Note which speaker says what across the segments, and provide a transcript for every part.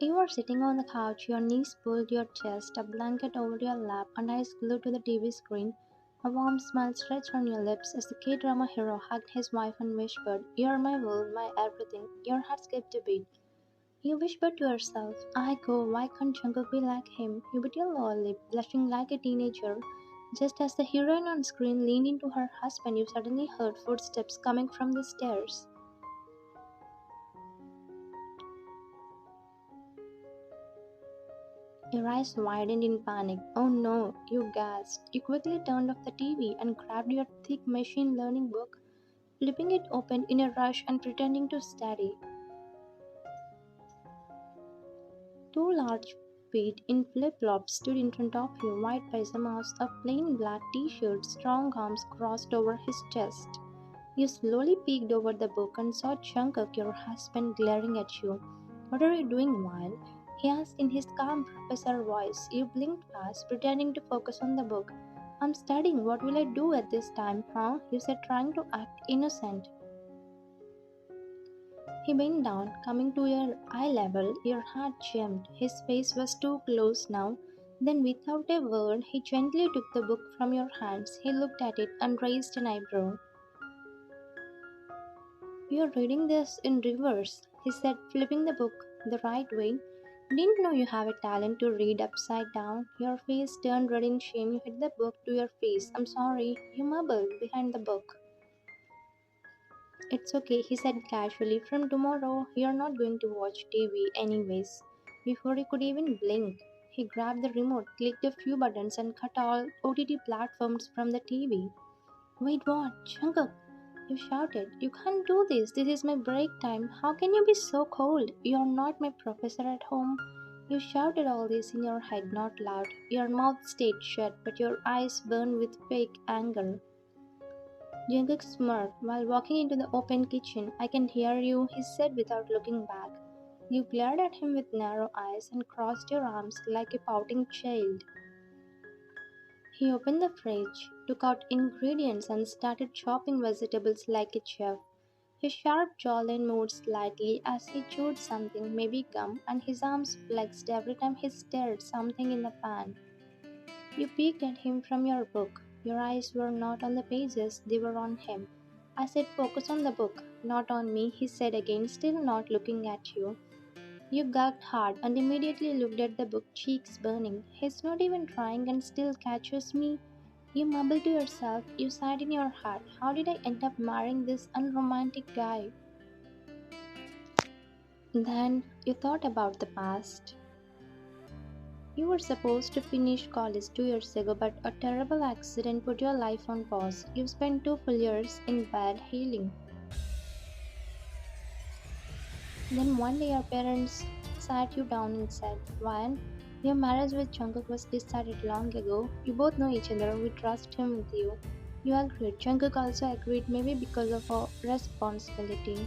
Speaker 1: You are sitting on the couch, your knees pulled your chest, a blanket over your lap, and eyes glued to the TV screen. A warm smile stretched on your lips as the K-drama hero hugged his wife and whispered, "You're my world, my everything." Your heart skipped a beat. You whispered to yourself, "I go, why can't Jungkook be like him?" You bit your lower lip, blushing like a teenager. Just as the heroine on screen leaned into her husband, you suddenly heard footsteps coming from the stairs. Your eyes widened in panic. "Oh no," you gasped. You quickly turned off the TV and grabbed your thick machine learning book, flipping it open in a rush and pretending to study. Two large feet in flip-flops stood in front of you, white pajamas, a plain black t-shirt, strong arms crossed over his chest. You slowly peeked over the book and saw Jungkook, your husband, glaring at you. "What are you doing, Wild?" he asked in his calm professor voice. You blinked fast, pretending to focus on the book. "I'm studying. What will I do at this time, huh?" you said, trying to act innocent. He bent down, coming to your eye level. Your heart jumped. His face was too close now. Then, without a word, he gently took the book from your hands. He looked at it and raised an eyebrow. "You're reading this in reverse," he said, flipping the book the right way. "Didn't know you have a talent to read upside down." Your face turned red in shame. You hit the book to your face. "I'm sorry," you mumbled behind the book. "It's okay," he said casually. "From tomorrow, you're not going to watch TV anyways." Before he could even blink, he grabbed the remote, clicked a few buttons, and cut all OTT platforms from the TV. "Wait, what? Jungkook!" you shouted. "You can't do this. This is my break time. How can you be so cold? You're not my professor at home." You shouted all this in your head, not loud. Your mouth stayed shut, but your eyes burned with fake anger. Jungkook smirked while walking into the open kitchen. "I can hear you," he said without looking back. You glared at him with narrow eyes and crossed your arms like a pouting child. He opened the fridge, took out ingredients, and started chopping vegetables like a chef. His sharp jawline moved slightly as he chewed something, maybe gum, and his arms flexed every time he stirred something in the pan. You peeked at him from your book. Your eyes were not on the pages, they were on him. "I said focus on the book, not on me," he said again, still not looking at you. You gulped hard and immediately looked at the book, cheeks burning. "He's not even trying and still catches me." You mumbled to yourself. You sighed in your heart. "How did I end up marrying this unromantic guy?" Then you thought about the past. You were supposed to finish college 2 years ago, but a terrible accident put your life on pause. You spent 2 full years in bed healing. Then one day your parents sat you down and said, "Ryan, your marriage with Jungkook was decided long ago. You both know each other. We trust him with you." You agreed. Jungkook also agreed, maybe because of a responsibility.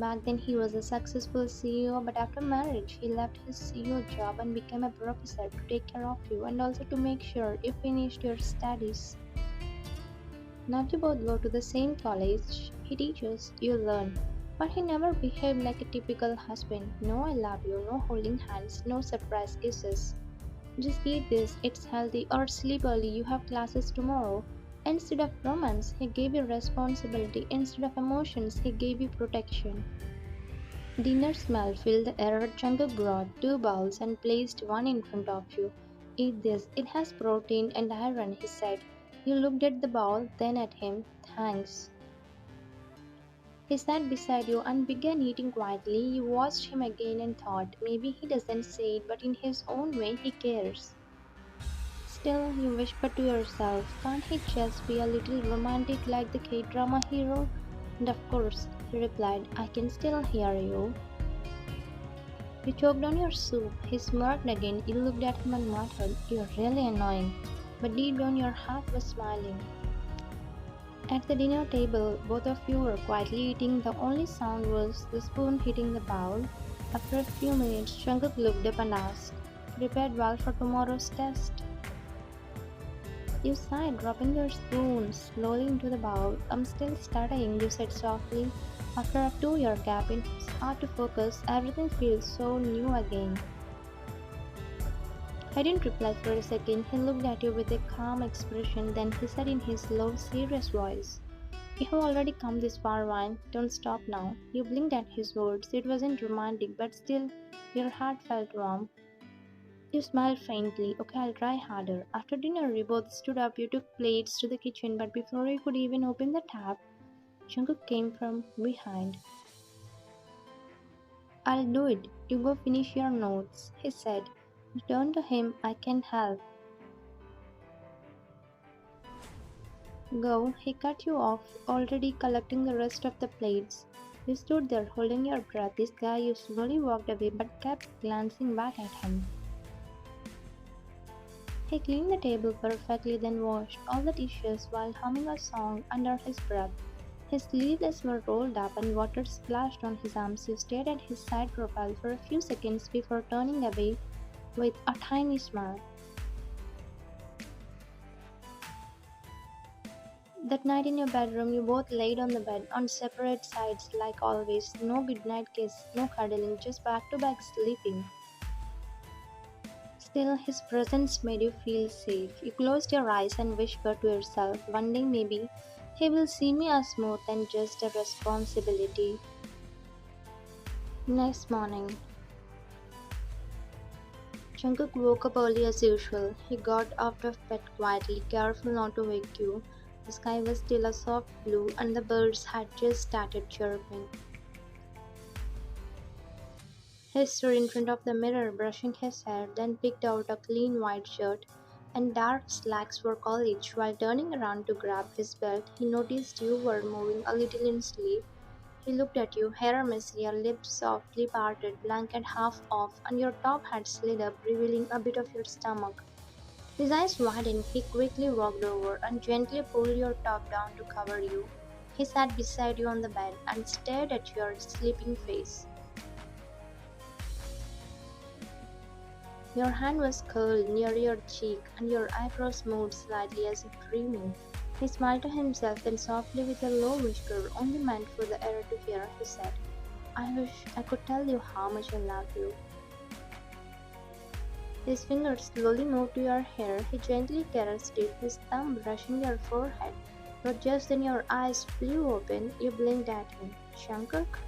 Speaker 1: Back then he was a successful CEO, but after marriage he left his CEO job and became a professor to take care of you and also to make sure you finished your studies. Now you both go to the same college. He teaches, you learn. But he never behaved like a typical husband. No "I love you," no holding hands, no surprise kisses. "Just eat this, it's healthy," or "sleep early, you have classes tomorrow." Instead of romance, he gave you responsibility. Instead of emotions, he gave you protection. Dinner smell filled the air. Jungkook brought two bowls and placed one in front of you. "Eat this, it has protein and iron," he said. You looked at the bowl, then at him. "Thanks." He sat beside you and began eating quietly. You watched him again and thought, maybe he doesn't say it, but in his own way he cares. Still, you whispered to yourself, can't he just be a little romantic like the K-drama hero? And of course, he replied, "I can still hear you." You choked on your soup. He smirked again. You looked at him and muttered, "You're really annoying." But deep down your heart was smiling. At the dinner table, both of you were quietly eating. The only sound was the spoon hitting the bowl. After a few minutes, Jungkook looked up and asked, "Prepared well for tomorrow's test?" You sighed, dropping your spoon slowly into the bowl. "I'm still studying," you said softly. After a 2 year gap, it's hard to focus. Everything feels so new again. I didn't reply for a second. He looked at you with a calm expression, then he said in his low, serious voice, "You have already come this far, Ryan. Don't stop now." You blinked at his words. It wasn't romantic, but still, your heart felt warm. You smiled faintly. "Okay, I'll try harder." After dinner, we both stood up. You took plates to the kitchen, but before you could even open the tap, Jungkook came from behind. "I'll do it. You go finish your notes," he said. You turned to him. "I can help." "Go," he cut you off, already collecting the rest of the plates. You stood there holding your breath. This guy, you slowly walked away but kept glancing back at him. He cleaned the table perfectly, then washed all the dishes while humming a song under his breath. His sleeves were rolled up and water splashed on his arms. You stared at his side profile for a few seconds before turning away with a tiny smile. That night in your bedroom, you both laid on the bed on separate sides like always. No goodnight kiss, no cuddling, just back to back sleeping. Still, his presence made you feel safe. You closed your eyes and whispered to yourself, "One day maybe he will see me as more than just a responsibility." Next morning, Jungkook woke up early as usual. He got out of bed quietly, careful not to wake you. The sky was still a soft blue and the birds had just started chirping. He stood in front of the mirror brushing his hair, then picked out a clean white shirt and dark slacks for college. While turning around to grab his belt, he noticed you were moving a little in sleep. He looked at you, hair messy, your lips softly parted, blanket half off, and your top had slid up, revealing a bit of your stomach. His eyes widened. He quickly walked over and gently pulled your top down to cover you. He sat beside you on the bed and stared at your sleeping face. Your hand was curled near your cheek, and your eyebrows moved slightly as if dreaming. He smiled to himself, then softly with a low whisper, only meant for the air to hear, he said, "I wish I could tell you how much I love you." His fingers slowly moved to your hair. He gently caressed it, his thumb brushing your forehead. But just then your eyes flew open. You blinked at him. "Jungkook?"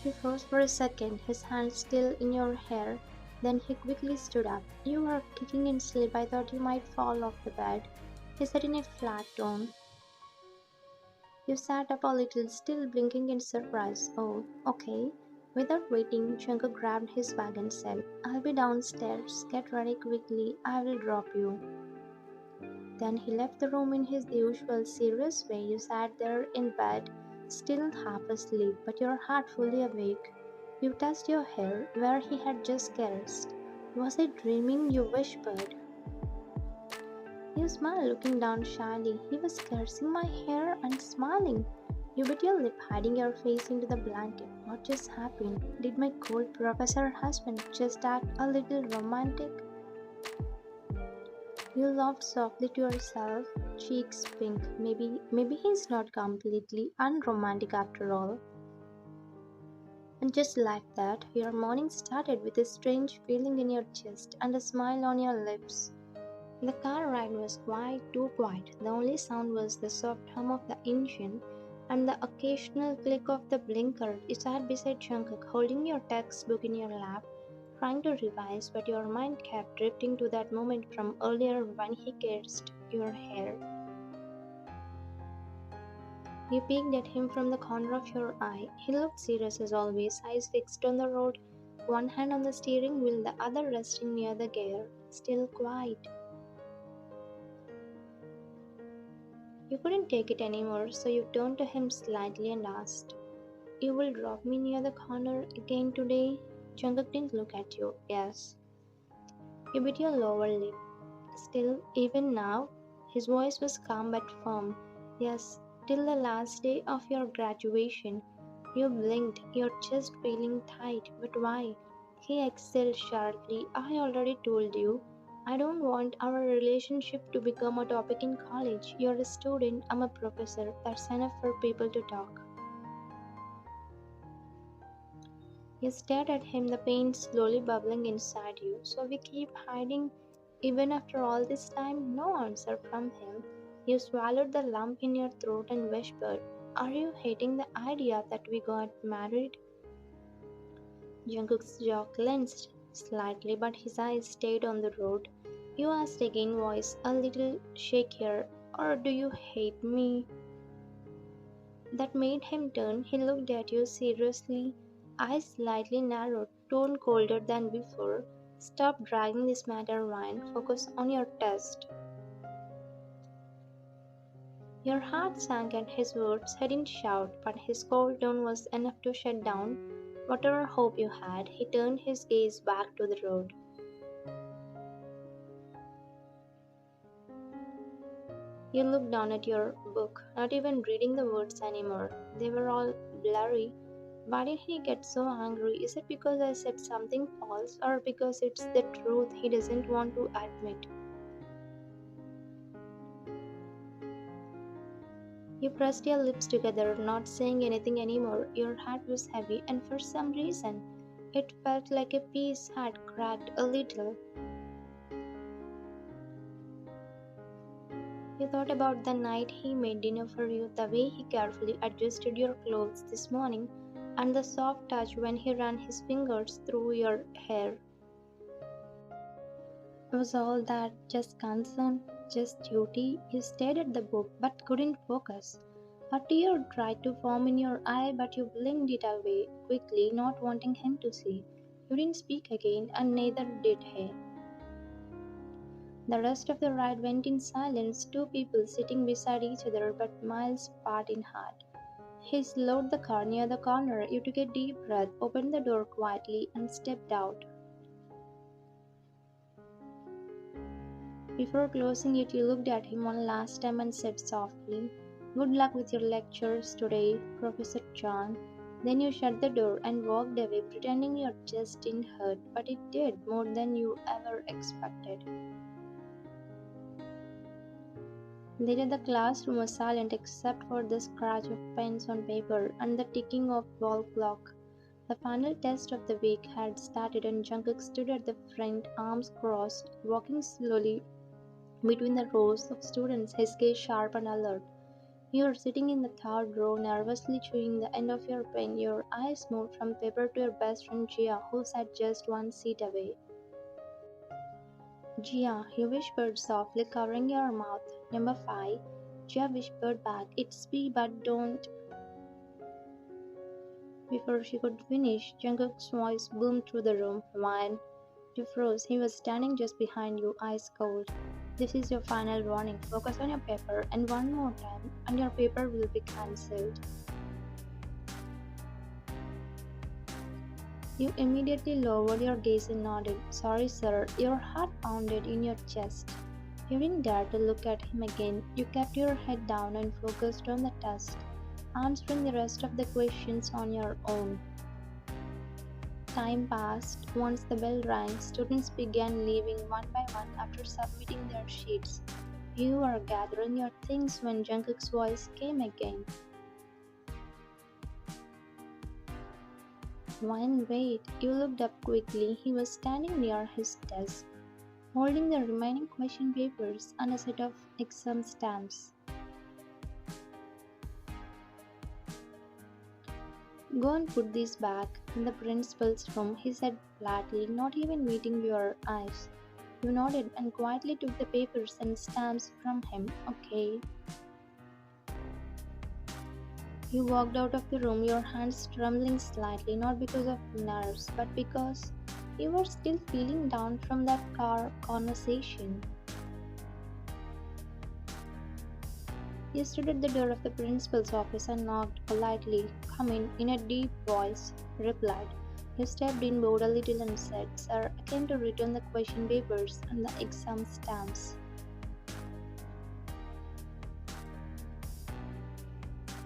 Speaker 1: He froze for a second, his hand still in your hair. Then he quickly stood up. "You were kicking in sleep. I thought you might fall off the bed," he said in a flat tone. You sat up a little, still blinking in surprise. "Oh, okay." Without waiting, Jungkook grabbed his bag and said, "I'll be downstairs. Get ready quickly. I will drop you." Then he left the room in his usual serious way. You sat there in bed, still half asleep, but your heart fully awake. You touched your hair where he had just caressed. "Was I dreaming?" you whispered. You smiled, looking down shyly. He was caressing my hair and smiling. You bit your lip, hiding your face into the blanket. What just happened? Did my cold professor husband just act a little romantic? You laughed softly to yourself, cheeks pink. Maybe he's not completely unromantic after all. And just like that, your morning started with a strange feeling in your chest and a smile on your lips. The car ride was quite too quiet. The only sound was the soft hum of the engine and the occasional click of the blinker. You sat beside Jungkook, holding your textbook in your lap, trying to revise, but your mind kept drifting to that moment from earlier when he kissed your hair. You peeked at him from the corner of your eye. He looked serious as always, eyes fixed on the road, one hand on the steering wheel, the other resting near the gear. Still quiet. You couldn't take it anymore, so you turned to him slightly and asked, "You will drop me near the corner again today?" Jungkook didn't look at you. "Yes." You bit your lower lip. "Still, even now?" His voice was calm but firm. "Yes, till the last day of your graduation." You blinked, your chest feeling tight. "But why?" He exhaled sharply. "I already told you. I don't want our relationship to become a topic in college. You're a student, I'm a professor. That's enough for people to talk. You stared at him, the pain slowly bubbling inside you. So we keep hiding even after all this time? No answer from him. You swallowed the lump in your throat and whispered, are you hating the idea that we got married? Jungkook's jaw clenched slightly, but his eyes stayed on the road. You asked again, voice a little shakier, or do you hate me? That made him turn. He looked at you seriously, eyes slightly narrowed, tone colder than before. Stop dragging this matter, Ryan. Focus on your test. Your heart sank at his words. He didn't shout, but his cold tone was enough to shut down whatever hope you had. He turned his gaze back to the road. You looked down at your book, not even reading the words anymore. They were all blurry. Why did he get so angry? Is it because I said something false, or because it's the truth he doesn't want to admit? You pressed your lips together, not saying anything anymore. Your heart was heavy, and for some reason, it felt like a piece had cracked a little. You thought about the night he made dinner for you, the way he carefully adjusted your clothes this morning, and the soft touch when he ran his fingers through your hair. Was all that just concern, just duty? You stared at the book but couldn't focus. A tear tried to form in your eye, but you blinked it away quickly, not wanting him to see. You didn't speak again, and neither did he. The rest of the ride went in silence, two people sitting beside each other but miles apart in heart. He slowed the car near the corner. You took a deep breath, opened the door quietly, and stepped out. Before closing it, you looked at him one last time and said softly, good luck with your lectures today, Professor John. Then you shut the door and walked away, pretending your chest didn't hurt, but it did more than you ever expected. Later, the classroom was silent except for the scratch of pens on paper and the ticking of wall clock. The final test of the week had started, and Jungkook stood at the front, arms crossed, walking slowly between the rows of students, his gaze sharp and alert. You were sitting in the third row, nervously chewing the end of your pen. Your eyes moved from paper to your best friend Jia, who sat just one seat away. Jia, you whispered softly, covering your mouth. Number 5. Jia whispered back, it's B, but don't. Before she could finish, Jungkook's voice boomed through the room. One. You froze. He was standing just behind you, ice cold. This is your final warning. Focus on your paper, and one more time, and your paper will be cancelled. You immediately lowered your gaze and nodded. Sorry, sir. Your heart pounded in your chest. You didn't dare to look at him again. You kept your head down and focused on the test, answering the rest of the questions on your own. Time passed. Once the bell rang, students began leaving one by one after submitting their sheets. You were gathering your things when Jungkook's voice came again. Wine, wait. You looked up quickly. He was standing near his desk, holding the remaining question papers and a set of exam stamps. Go and put these back in the principal's room, he said flatly, not even meeting your eyes. You nodded and quietly took the papers and stamps from him. Okay. You walked out of the room, your hands trembling slightly, not because of nerves, but because you were still feeling down from that car conversation. You stood at the door of the principal's office and knocked politely. Come in a deep voice replied. You stepped in, bowed a little and said, Sir, I came to return the question papers and the exam stamps.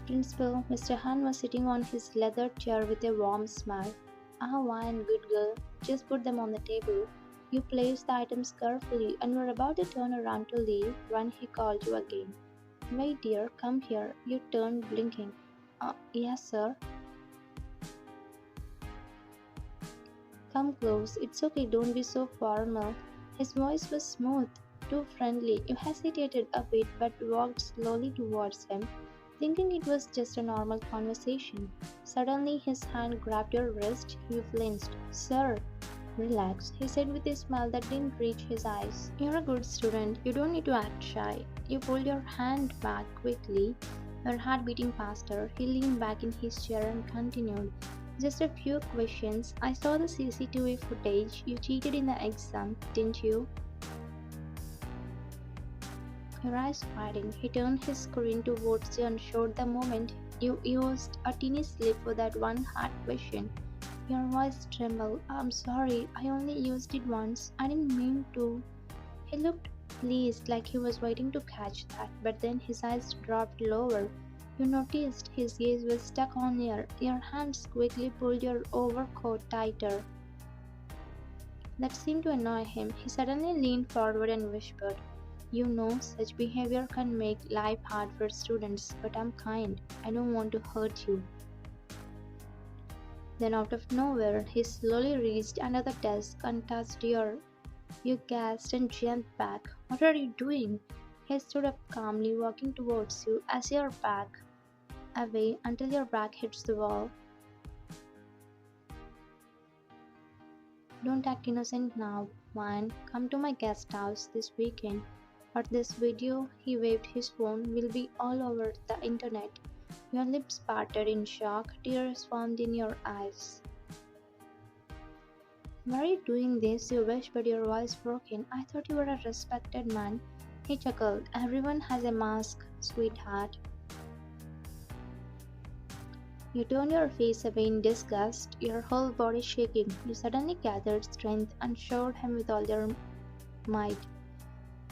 Speaker 1: Principal, Mr. Han was sitting on his leather chair with a warm smile. Ah, wine, good girl. Just put them on the table. You placed the items carefully and were about to turn around to leave when he called you again. Wait, dear, come here. You turned, blinking. Yes, sir. Come close. It's okay, don't be so formal. His voice was smooth, too friendly. You hesitated a bit but walked slowly towards him, thinking it was just a normal conversation. Suddenly, his hand grabbed your wrist. You flinched. Sir, relax, he said with a smile that didn't reach his eyes. You're a good student. You don't need to act shy. You pulled your hand back quickly, your heart beating faster. He leaned back in his chair and continued. Just a few questions. I saw the CCTV footage. You cheated in the exam, didn't you? Your eyes widened. He turned his screen towards you and showed the moment you used a teeny slip for that one hard question. Your voice trembled. I'm sorry, I only used it once. I didn't mean to. He looked pleased, like he was waiting to catch that, but then his eyes dropped lower. You noticed his gaze was stuck on your hands quickly pulled your overcoat tighter. That seemed to annoy him. He suddenly leaned forward and whispered, you know, such behavior can make life hard for students, but I'm kind. I don't want to hurt you. Then, out of nowhere, he slowly reached under the desk and touched your. You gasped and jumped back. What are you doing? He stood up calmly, walking towards you as your back away until your back hits the wall. Don't act innocent now, man. Come to my guest house this weekend. Or this video, he waved his phone, will be all over the internet. Your lips parted in shock, tears formed in your eyes. Why are you doing this? You whispered, your voice broken. I thought you were a respected man. He chuckled. Everyone has a mask, sweetheart. You turned your face away in disgust, your whole body shaking. You suddenly gathered strength and showed him with all your might.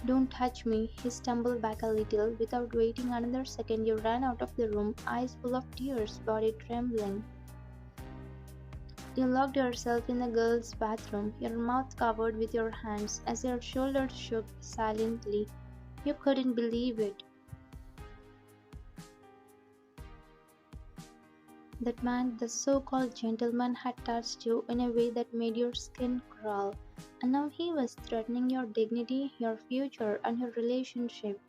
Speaker 1: Don't touch me. He stumbled back a little. Without waiting another second, you ran out of the room, eyes full of tears, body trembling. You locked yourself in the girls' bathroom, your mouth covered with your hands as your shoulders shook silently. You couldn't believe it. That man, the so-called gentleman, had touched you in a way that made your skin crawl, and now he was threatening your dignity, your future, and your relationship.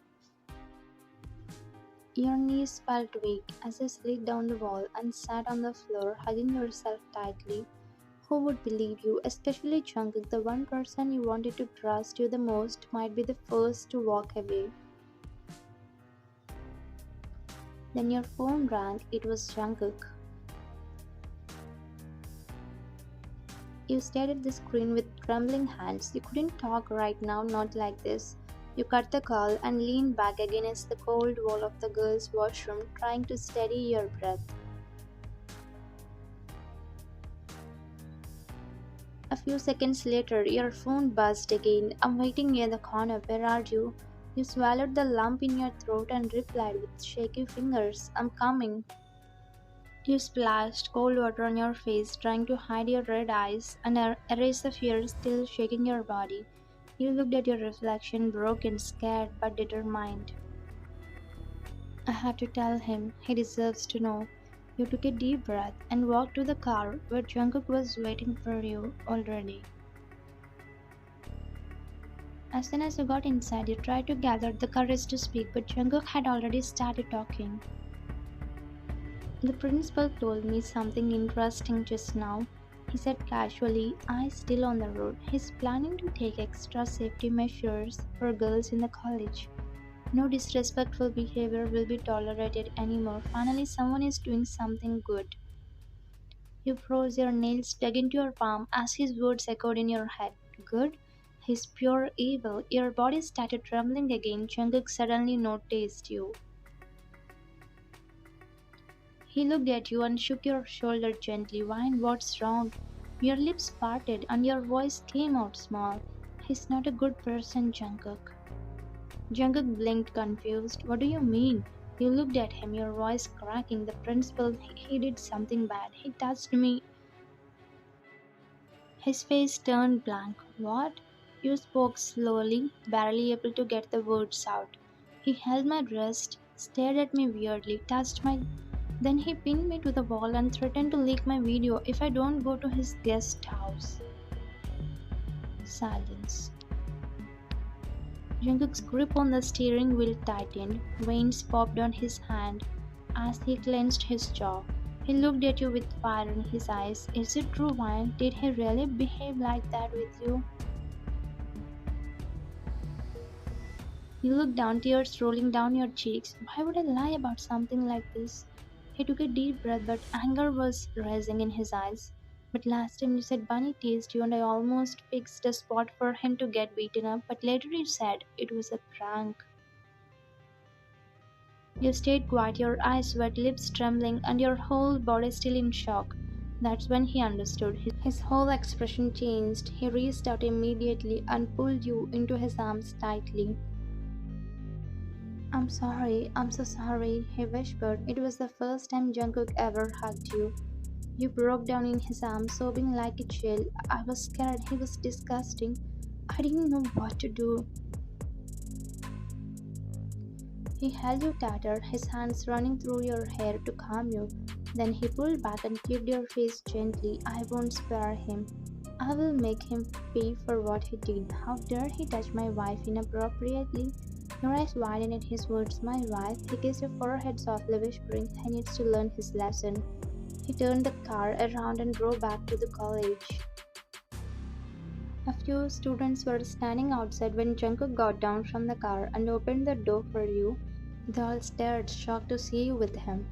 Speaker 1: Your knees felt weak as you slid down the wall and sat on the floor, hugging yourself tightly. Who would believe you, especially Jungkook, the one person you wanted to trust you the most, might be the first to walk away. Then your phone rang. It was Jungkook. You stared at the screen with trembling hands. You couldn't talk right now, not like this. You cut the call and leaned back against the cold wall of the girls' washroom, trying to steady your breath. A few seconds later, your phone buzzed again. I'm waiting near the corner. Where are you? You swallowed the lump in your throat and replied with shaky fingers, I'm coming. You splashed cold water on your face, trying to hide your red eyes and erase the fear still shaking your body. You looked at your reflection, broken, scared, but determined. I have to tell him. He deserves to know. You took a deep breath and walked to the car where Jungkook was waiting for you already. As soon as you got inside, you tried to gather the courage to speak, but Jungkook had already started talking. The principal told me something interesting just now. He said casually, eyes still on the road. He's planning to take extra safety measures for girls in the college. No disrespectful behavior will be tolerated anymore. Finally, someone is doing something good. You froze, your nails dug into your palm as his words echoed in your head. Good? He's pure evil. Your body started trembling again. Jungkook suddenly noticed you. He looked at you and shook your shoulder gently. Wine, what's wrong? Your lips parted and your voice came out small. He's not a good person, Jungkook. Jungkook blinked, confused. What do you mean? You looked at him, your voice cracking. The principal, he did something bad. He touched me. His face turned blank. What? You spoke slowly, barely able to get the words out. He held my wrist, stared at me weirdly, touched my. Then he pinned me to the wall and threatened to leak my video if I don't go to his guest house. Silence. Jungkook's grip on the steering wheel tightened, veins popped on his hand as he clenched his jaw. He looked at you with fire in his eyes. Is it true, Wayne? Did he really behave like that with you? You looked down, tears rolling down your cheeks. Why would I lie about something like this? He took a deep breath, but anger was rising in his eyes. But last time you said Bunny teased you, and I almost fixed a spot for him to get beaten up. But later you said it was a prank. You stayed quiet, your eyes wet, lips trembling, and your whole body still in shock. That's when he understood. His whole expression changed. He reached out immediately and pulled you into his arms tightly. I'm sorry, I'm so sorry, he whispered. It was the first time Jungkook ever hugged you. You broke down in his arms, sobbing like a child. I was scared, he was disgusting. I didn't know what to do. He held you tighter, his hands running through your hair to calm you. Then he pulled back and kissed your face gently. I won't spare him. I will make him pay for what he did. How dare he touch my wife inappropriately? Your eyes widened at his words, my wife. He kissed your forehead softly, whispering, he needs to learn his lesson. He turned the car around and drove back to the college. A few students were standing outside when Jungkook got down from the car and opened the door for you. They all stared, shocked to see you with him.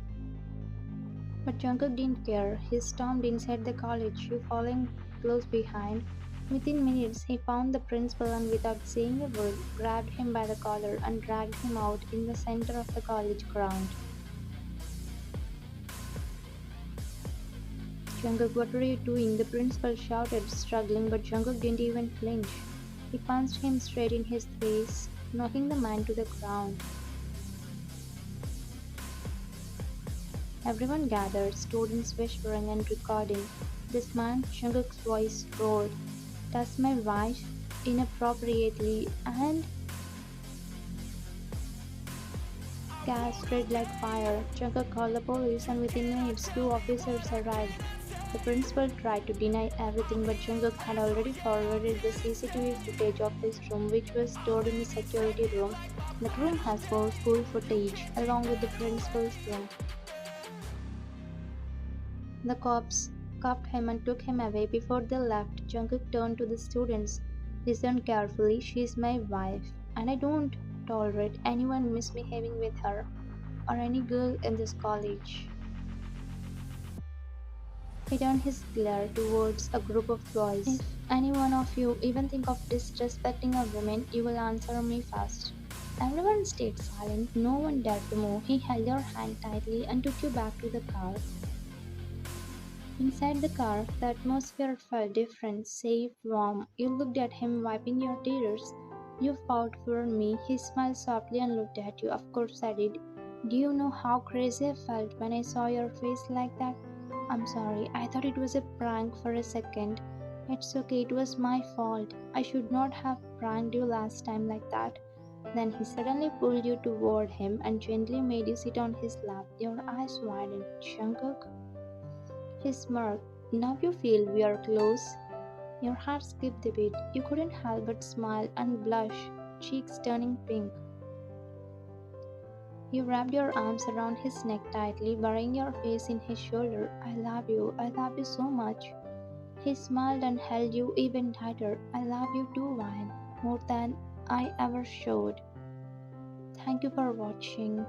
Speaker 1: But Jungkook didn't care. He stormed inside the college, you following close behind. Within minutes, he found the principal and without saying a word, grabbed him by the collar and dragged him out in the center of the college ground. Jungkook, what are you doing? The principal shouted, struggling, but Jungkook didn't even flinch. He punched him straight in his face, knocking the man to the ground. Everyone gathered, students whispering and recording. This man, Jungkook's voice roared, touched my wife inappropriately and gas spread like fire. Jungkook called the police and within minutes 2 officers arrived. The principal tried to deny everything, but Jungkook had already forwarded the CCTV footage of his room, which was stored in the security room. That room has full school footage, along with the principal's room. The cops cuffed him and took him away. Before they left, Jungkook turned to the students. Listen carefully, she's my wife, and I don't tolerate anyone misbehaving with her, or any girl in this college. He turned his glare towards a group of boys. If any one of you even think of disrespecting a woman, you will answer me first. Everyone stayed silent, no one dared to move. He held your hand tightly and took you back to the car. Inside the car, the atmosphere felt different, safe, warm. You looked at him, wiping your tears. You fought for me. He smiled softly and looked at you. Of course I did. Do you know how crazy I felt when I saw your face like that? I'm sorry, I thought it was a prank for a second. It's okay, it was my fault. I should not have pranked you last time like that. Then he suddenly pulled you toward him and gently made you sit on his lap. Your eyes widened. Jungkook? He smirked. Now you feel we are close. Your heart skipped a beat. You couldn't help but smile and blush, cheeks turning pink. You wrapped your arms around his neck tightly, burying your face in his shoulder. I love you so much. He smiled and held you even tighter. I love you too, Wine, more than I ever showed. Thank you for watching.